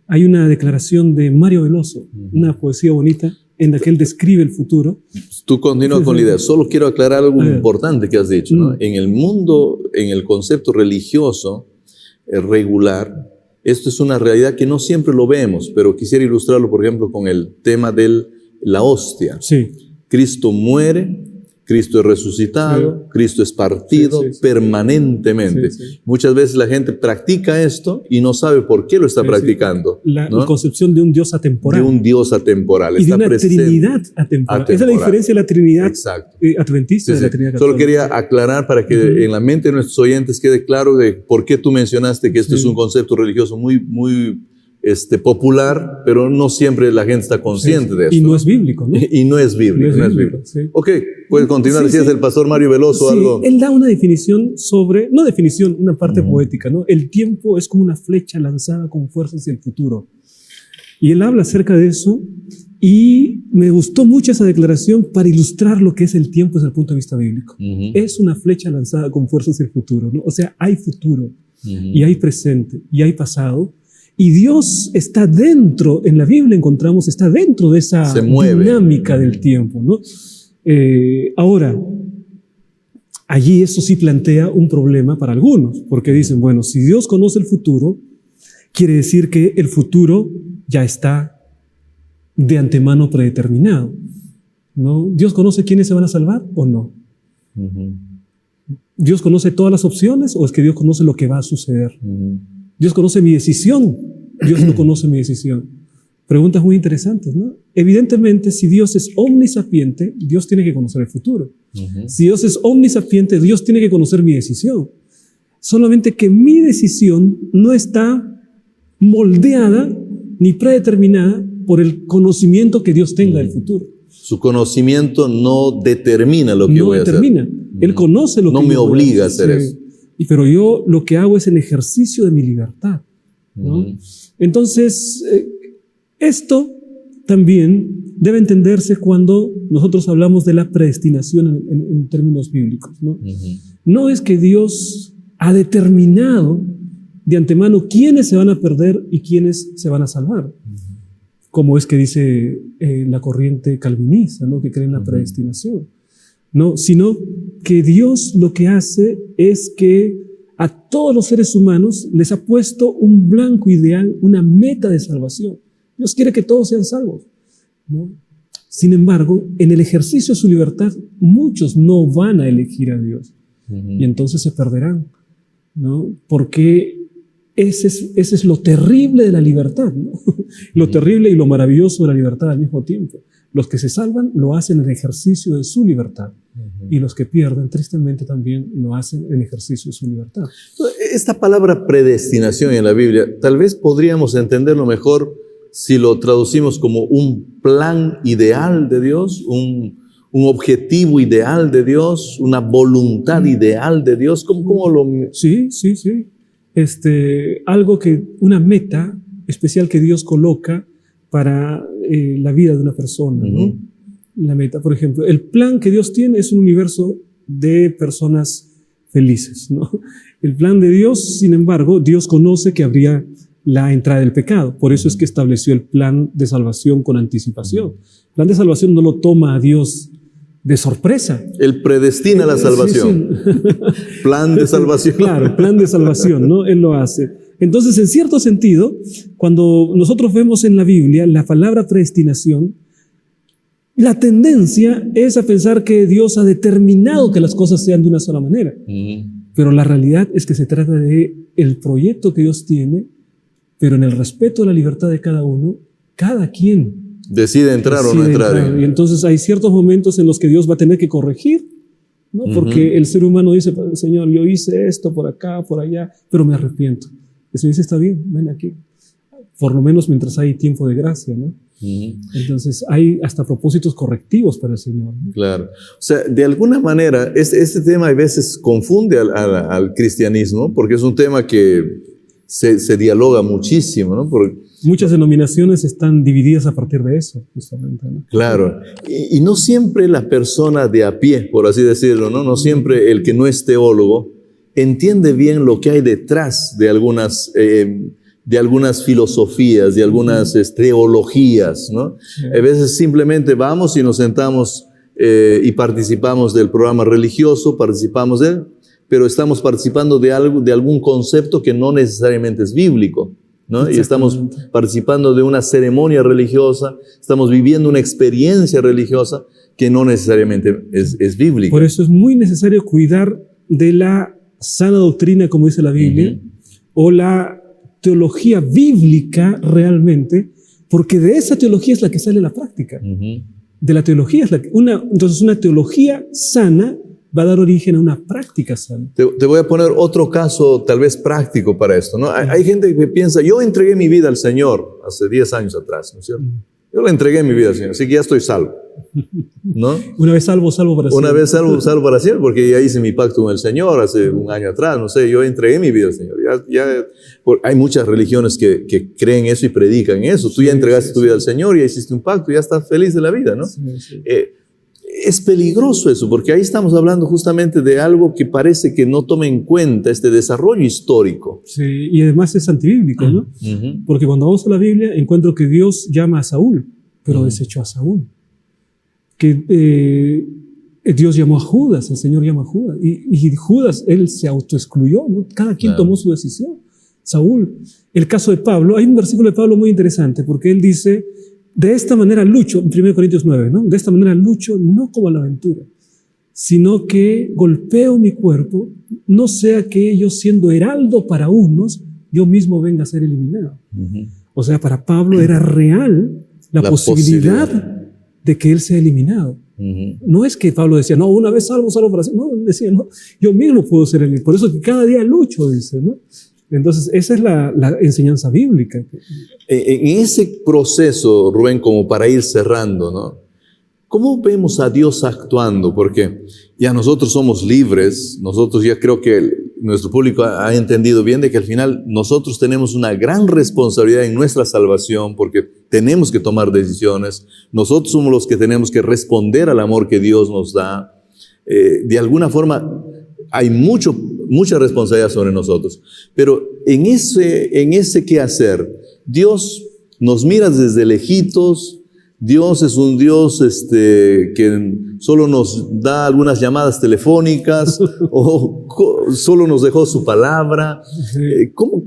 Hay una declaración de Mario Veloso, una poesía bonita, en la que él describe el futuro. Tú continúa con la idea. Solo quiero aclarar algo importante que has dicho, ¿no? En el mundo, en el concepto religioso regular, esto es una realidad que no siempre lo vemos, pero quisiera ilustrarlo, por ejemplo, con el tema de la hostia. Sí. Cristo muere, Cristo es resucitado, Cristo es partido permanentemente. Muchas veces la gente practica esto y no sabe por qué lo está practicando. La concepción de un Dios atemporal. De un Dios atemporal. Y está de una Trinidad atemporal. Esa es la diferencia de la Trinidad adventista de la Trinidad católica. Solo quería aclarar para que en la mente de nuestros oyentes quede claro de por qué tú mencionaste que esto es un concepto religioso muy popular, pero no siempre la gente está consciente de esto. Y no es bíblico, ¿no? Y no es bíblico. Ok, puedes continuar. Decías el pastor Mario Veloso algo. Él da una definición una parte poética, ¿no? El tiempo es como una flecha lanzada con fuerza hacia el futuro. Y él habla acerca de eso y me gustó mucho esa declaración para ilustrar lo que es el tiempo desde el punto de vista bíblico. Es una flecha lanzada con fuerza hacia el futuro, ¿no? O sea, hay futuro y hay presente y hay pasado. Y Dios está dentro, en la Biblia encontramos, está dentro de esa dinámica del tiempo, ¿no? Ahora, allí eso sí plantea un problema para algunos, porque dicen, bueno, si Dios conoce el futuro, quiere decir que el futuro ya está de antemano predeterminado, ¿no? ¿Dios conoce quiénes se van a salvar o no? ¿Dios conoce todas las opciones o es que Dios conoce lo que va a suceder? Dios conoce mi decisión, Dios no conoce mi decisión. Preguntas muy interesantes, ¿no? Evidentemente, si Dios es omnisapiente, Dios tiene que conocer el futuro. Si Dios es omnisapiente, Dios tiene que conocer mi decisión. Solamente que mi decisión no está moldeada ni predeterminada por el conocimiento que Dios tenga del futuro. Su conocimiento no determina lo que yo voy a hacer. No determina. Él conoce lo que yo voy a hacer. No me obliga a hacer eso. Pero yo lo que hago es el ejercicio de mi libertad, ¿no? Entonces, esto también debe entenderse cuando nosotros hablamos de la predestinación en términos bíblicos, ¿no? No es que Dios ha determinado de antemano quiénes se van a perder y quiénes se van a salvar, como es que dice la corriente calvinista, ¿no? Que cree en la predestinación. No, sino que Dios lo que hace es que a todos los seres humanos les ha puesto un blanco ideal, una meta de salvación. Dios quiere que todos sean salvos, ¿no? Sin embargo, en el ejercicio de su libertad, muchos no van a elegir a Dios y entonces se perderán, ¿no? Porque ese es lo terrible de la libertad, ¿no? Lo terrible y lo maravilloso de la libertad al mismo tiempo. Los que se salvan lo hacen en ejercicio de su libertad. Y los que pierden, tristemente, también lo hacen en ejercicio de su libertad. Esta palabra predestinación en la Biblia, tal vez podríamos entenderlo mejor si lo traducimos como un plan ideal de Dios, un objetivo ideal de Dios, una voluntad ideal de Dios. ¿Cómo lo...? Sí. Una meta especial que Dios coloca para la vida de una persona, ¿no? La meta, por ejemplo, el plan que Dios tiene es un universo de personas felices, ¿no? El plan de Dios, sin embargo, Dios conoce que habría la entrada del pecado. Por eso es que estableció el plan de salvación con anticipación. El plan de salvación no lo toma a Dios de sorpresa. Él predestina la salvación. Sí. Plan de salvación. Claro, plan de salvación, ¿no? Él lo hace. Entonces, en cierto sentido, cuando nosotros vemos en la Biblia la palabra predestinación, la tendencia es a pensar que Dios ha determinado que las cosas sean de una sola manera. Pero la realidad es que se trata de el proyecto que Dios tiene, pero en el respeto a la libertad de cada uno, cada quien decide entrar o no entrar. Y entonces hay ciertos momentos en los que Dios va a tener que corregir, ¿no? Porque el ser humano dice, Señor, yo hice esto por acá, por allá, pero me arrepiento. El Señor dice, está bien, ven aquí. Por lo menos mientras hay tiempo de gracia, ¿no? Entonces hay hasta propósitos correctivos para el Señor, ¿no? Claro. O sea, de alguna manera, este tema a veces confunde al cristianismo, porque es un tema que se dialoga muchísimo, ¿no? Porque muchas denominaciones están divididas a partir de eso, justamente, ¿no? Claro. Y no siempre la persona de a pie, por así decirlo, ¿no? No siempre el que no es teólogo entiende bien lo que hay detrás de algunas filosofías, de algunas teologías, ¿no? Sí. A veces simplemente vamos y nos sentamos y participamos del programa religioso, participamos de él, pero estamos participando de algún concepto que no necesariamente es bíblico, ¿no? Y estamos participando de una ceremonia religiosa, estamos viviendo una experiencia religiosa que no necesariamente es bíblica. Por eso es muy necesario cuidar de la sana doctrina, como dice la Biblia, o la teología bíblica realmente, porque de esa teología es la que sale la práctica. De la teología es entonces una teología sana va a dar origen a una práctica sana. Te voy a poner otro caso tal vez práctico para esto, ¿no? Hay gente que piensa, yo entregué mi vida al Señor hace 10 años atrás, ¿no es cierto? Yo le entregué mi vida al Señor, así que ya estoy salvo, ¿no? Una vez salvo para siempre. Una vez salvo para siempre, porque ya hice mi pacto con el Señor hace un año atrás, no sé, yo entregué mi vida al Señor. Hay muchas religiones que creen eso y predican eso. Tú ya entregaste tu vida al Señor, ya hiciste un pacto, ya estás feliz de la vida, ¿no? Sí. Es peligroso eso, porque ahí estamos hablando justamente de algo que parece que no toma en cuenta este desarrollo histórico. Sí, y además es antibíblico, ¿no? Porque cuando vamos a la Biblia encuentro que Dios llama a Saúl, pero desechó a Saúl. Que Dios llamó a Judas, el Señor llama a Judas, y Judas, él se autoexcluyó, ¿no? Cada quien tomó su decisión. Saúl, el caso de Pablo, hay un versículo de Pablo muy interesante, porque él dice, de esta manera lucho, en 1 Corintios 9, ¿no? De esta manera lucho no como a la aventura, sino que golpeo mi cuerpo, no sea que yo siendo heraldo para unos, yo mismo venga a ser eliminado. O sea, para Pablo era real la posibilidad de que él sea eliminado. No es que Pablo decía, no, una vez salvo para siempre. No, decía, no, yo mismo puedo ser eliminado. Por eso que cada día lucho, dice, ¿no? Entonces, esa es la enseñanza bíblica. En ese proceso, Rubén, como para ir cerrando, ¿no? ¿Cómo vemos a Dios actuando? Porque ya nosotros somos libres, nosotros ya creo que nuestro público ha entendido bien de que al final nosotros tenemos una gran responsabilidad en nuestra salvación porque tenemos que tomar decisiones. Nosotros somos los que tenemos que responder al amor que Dios nos da. De alguna forma hay mucha responsabilidad sobre nosotros. Pero en ese qué hacer, Dios nos mira desde lejitos. Dios es un Dios que solo nos da algunas llamadas telefónicas o solo nos dejó su palabra.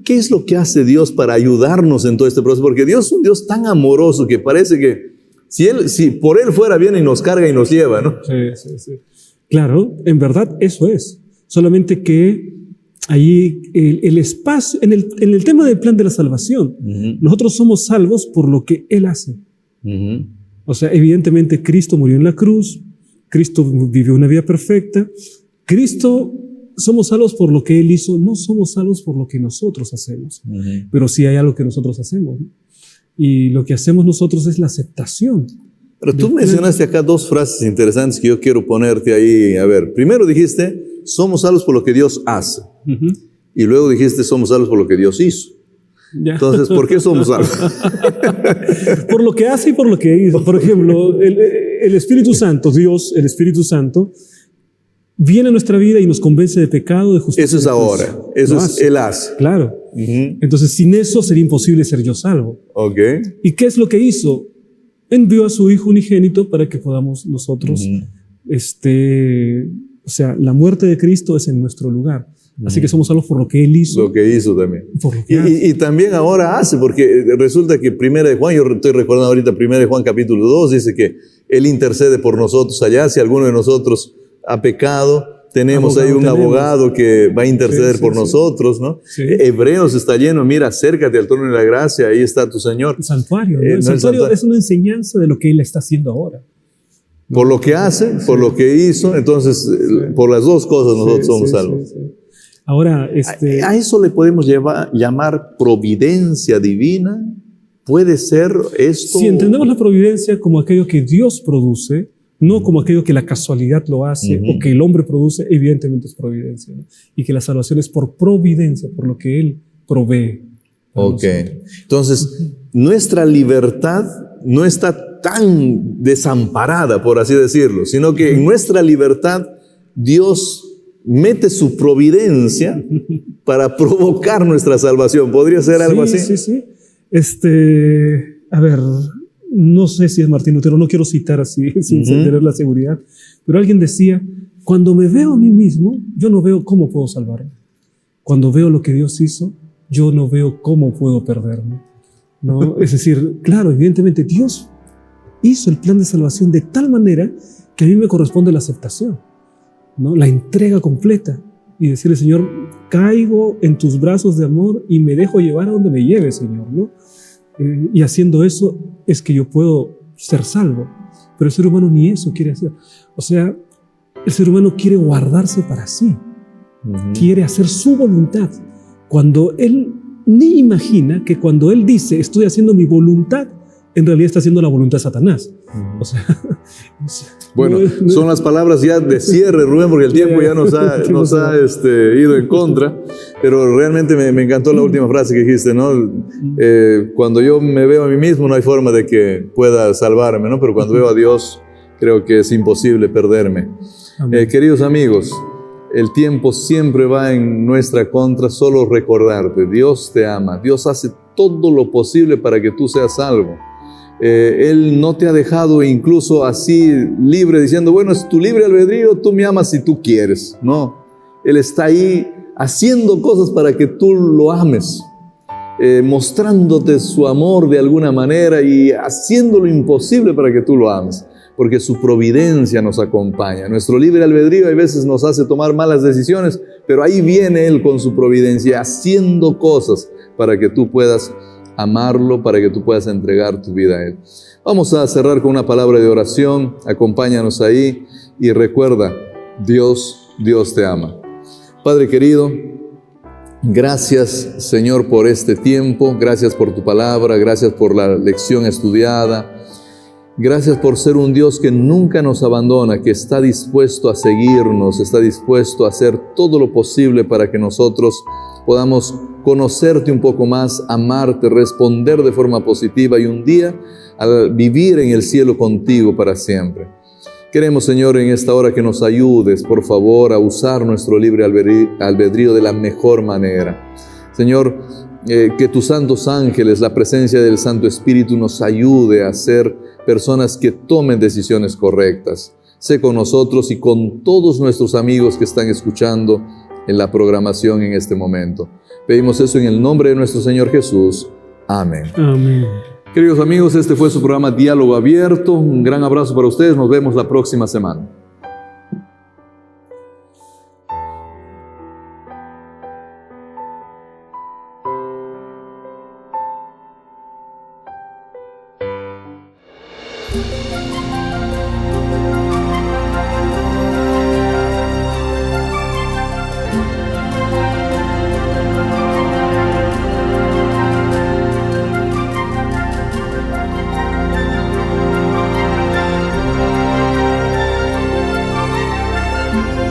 ¿Qué es lo que hace Dios para ayudarnos en todo este proceso? Porque Dios es un Dios tan amoroso que parece que si por Él fuera bien y nos carga y nos lleva, ¿no? Sí. Claro, en verdad eso es. Solamente que Allí el espacio, en el tema del plan de la salvación, nosotros somos salvos por lo que Él hace. O sea, evidentemente Cristo murió en la cruz, Cristo vivió una vida perfecta, Cristo, somos salvos por lo que Él hizo, no somos salvos por lo que nosotros hacemos, pero sí hay algo que nosotros hacemos, ¿no? Y lo que hacemos nosotros es la aceptación. Pero tú mencionaste acá dos frases interesantes que yo quiero ponerte ahí. A ver, primero dijiste, somos salvos por lo que Dios hace. Y luego dijiste, somos salvos por lo que Dios hizo. Ya. Entonces, ¿por qué somos salvos? Por lo que hace y por lo que hizo. Por ejemplo, el Espíritu Santo, Dios, el Espíritu Santo, viene a nuestra vida y nos convence de pecado, de justicia. Eso es ahora. Eso es Él hace. Claro. Entonces, sin eso sería imposible ser yo salvo. Ok. ¿Y qué es lo que hizo? Envió a su Hijo unigénito para que podamos nosotros, o sea, la muerte de Cristo es en nuestro lugar. Así que somos salvos por lo que Él hizo. Lo que hizo también. Por lo que hace. Y también ahora hace, porque resulta que Primera de Juan, yo estoy recordando ahorita Primera de Juan capítulo 2, dice que Él intercede por nosotros allá. Si alguno de nosotros ha pecado, tenemos ahí un abogado que va a interceder por nosotros, ¿no? Sí. Hebreos está lleno, mira, acércate al trono de la gracia, ahí está tu Señor. El santuario, ¿no? El santuario es una enseñanza de lo que Él está haciendo ahora. Por lo que hace, por lo que hizo, entonces por las dos cosas nosotros somos salvos. Ahora, ¿A eso le podemos llamar providencia divina? ¿Puede ser esto? Si entendemos la providencia como aquello que Dios produce, no como aquello que la casualidad lo hace o que el hombre produce, evidentemente es providencia, ¿no? Y que la salvación es por providencia, por lo que Él provee. Ok. Entonces, nuestra libertad no está tan desamparada, por así decirlo, sino que en nuestra libertad Dios mete su providencia para provocar nuestra salvación. ¿Podría ser algo así? Sí. A ver, no sé si es Martín Lutero, no quiero citar así sin tener la seguridad, pero alguien decía, cuando me veo a mí mismo, yo no veo cómo puedo salvarme. Cuando veo lo que Dios hizo, yo no veo cómo puedo perderme, ¿no? Es decir, claro, evidentemente Dios hizo el plan de salvación de tal manera que a mí me corresponde la aceptación, ¿no? La entrega completa y decirle, Señor, caigo en tus brazos de amor y me dejo llevar a donde me lleve, Señor, ¿no? Y haciendo eso es que yo puedo ser salvo. Pero el ser humano ni eso quiere hacer. O sea, el ser humano quiere guardarse para sí. Quiere hacer su voluntad. Cuando él ni imagina que cuando él dice, estoy haciendo mi voluntad, en realidad está haciendo la voluntad de Satanás. O sea, bueno, son las palabras ya de cierre, Rubén, porque el tiempo ya nos ha ido en contra, pero realmente me encantó la última frase que dijiste, ¿no? Cuando yo me veo a mí mismo no hay forma de que pueda salvarme, ¿no? Pero cuando veo a Dios creo que es imposible perderme. Queridos amigos, el tiempo siempre va en nuestra contra, solo recordarte, Dios te ama, Dios hace todo lo posible para que tú seas salvo. Él no te ha dejado incluso así libre, diciendo, bueno, es tu libre albedrío, tú me amas si tú quieres. No, Él está ahí haciendo cosas para que tú lo ames, mostrándote su amor de alguna manera y haciendo lo imposible para que tú lo ames, porque su providencia nos acompaña. Nuestro libre albedrío a veces nos hace tomar malas decisiones, pero ahí viene Él con su providencia, haciendo cosas para que tú puedas amarlo, para que tú puedas entregar tu vida a Él. Vamos a cerrar con una palabra de oración. Acompáñanos ahí y recuerda, Dios te ama. Padre querido, gracias, Señor, por este tiempo. Gracias por tu palabra. Gracias por la lección estudiada. Gracias por ser un Dios que nunca nos abandona, que está dispuesto a seguirnos, está dispuesto a hacer todo lo posible para que nosotros podamos conocerte un poco más, amarte, responder de forma positiva y un día al vivir en el cielo contigo para siempre. Queremos, Señor, en esta hora que nos ayudes, por favor, a usar nuestro libre albedrío de la mejor manera. Señor, que tus santos ángeles, la presencia del Santo Espíritu nos ayude a ser personas que tomen decisiones correctas. Sé con nosotros y con todos nuestros amigos que están escuchando en la programación en este momento. Pedimos eso en el nombre de nuestro Señor Jesús. Amén. Amén. Queridos amigos, este fue su programa Diálogo Abierto. Un gran abrazo para ustedes. Nos vemos la próxima semana. Amén.